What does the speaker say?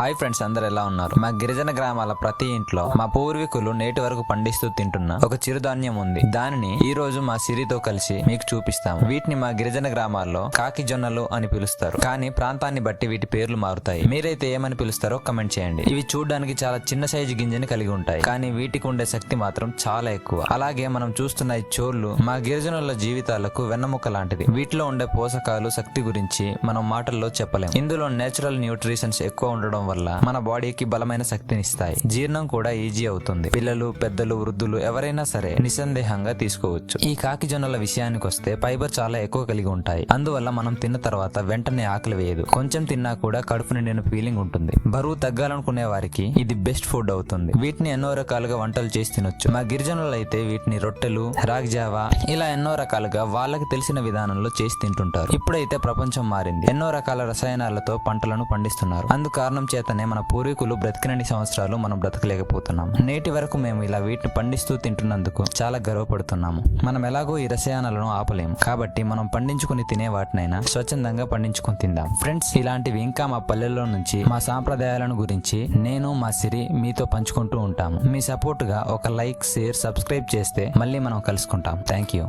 Hi friends, అందరు ఎలా ఉన్నారు? మా గిరిజన గ్రామాల ప్రతి ఇంట్లో మా పూర్వీకులు నేటి వరకు పండిస్తూ తింటున్న ఒక చిరుధాన్యం ఉంది. దానిని ఈ రోజు మా సిరితో కలిసి మీకు చూపిస్తాము. వీటిని మా గిరిజన గ్రామాల్లో కాకి జొన్నలు అని పిలుస్తారు, కానీ ప్రాంతాన్ని బట్టి వీటి పేర్లు మారుతాయి. మీరైతే ఏమని పిలుస్తారో కమెంట్ చేయండి. ఇవి చూడడానికి చాలా చిన్న సైజు గింజని కలిగి ఉంటాయి, కానీ వీటికి ఉండే శక్తి మాత్రం చాలా ఎక్కువ. అలాగే మనం చూస్తున్న ఈ చోళ్లు మా గిరిజనుల జీవితాలకు వెన్నముక్క లాంటిది. వీటిలో ఉండే పోషకాలు, శక్తి గురించి మనం మాటల్లో చెప్పలేం. ఇందులో నేచురల్ న్యూట్రిషన్స్ ఎక్కువ ఉండడం వల్ల మన బాడీకి బలమైన శక్తిని ఇస్తాయి. జీర్ణం కూడా ఈజీ అవుతుంది. పిల్లలు, పెద్దలు, వృద్ధులు ఎవరైనా సరే నిస్సందేహంగా తీసుకోవచ్చు. ఈ కాకి జొన్నల విషయానికి వస్తే ఫైబర్ చాలా ఎక్కువ కలిగి ఉంటాయి. అందువల్ల మనం తిన్న తర్వాత వెంటనే ఆకలి వేయదు. కొంచెం తిన్నా కూడా కడుపు నిండిన ఫీలింగ్ ఉంటుంది. బరువు తగ్గాలనుకునే వారికి ఇది బెస్ట్ ఫుడ్ అవుతుంది. వీటిని ఎన్నో రకాలుగా వంటలు చేసి తినొచ్చు. మా గిరిజనులు అయితే వీటిని రొట్టెలు, రాగి జావా ఇలా ఎన్నో రకాలుగా వాళ్ళకి తెలిసిన విధానంలో చేసి తింటుంటారు. ఇప్పుడైతే ప్రపంచం మారింది. ఎన్నో రకాల రసాయనాలతో పంటలను పండిస్తున్నారు. అందుకారణం చేతనే మన పూర్వీకులు బ్రతికినన్ని సంవత్సరాలు మనం బ్రతకలేకపోతున్నాం. నేటి వరకు మేము ఇలా వీటిని పండిస్తూ తింటున్నందుకు చాలా గర్వపడుతున్నాము. మనం ఎలాగో ఈ రసాయనాలను ఆపలేము, కాబట్టి మనం పండించుకుని తినే వాటినైనా స్వచ్ఛందంగా పండించుకుని తిందాం. ఫ్రెండ్స్, ఇలాంటివి ఇంకా మా పల్లెల్లో నుంచి మా సాంప్రదాయాలను గురించి నేను, మా సిరి మీతో పంచుకుంటూ ఉంటాము. మీ సపోర్ట్ గా ఒక లైక్, షేర్, సబ్స్క్రైబ్ చేస్తే మళ్ళీ మనం కలుసుకుంటాం. Thank you.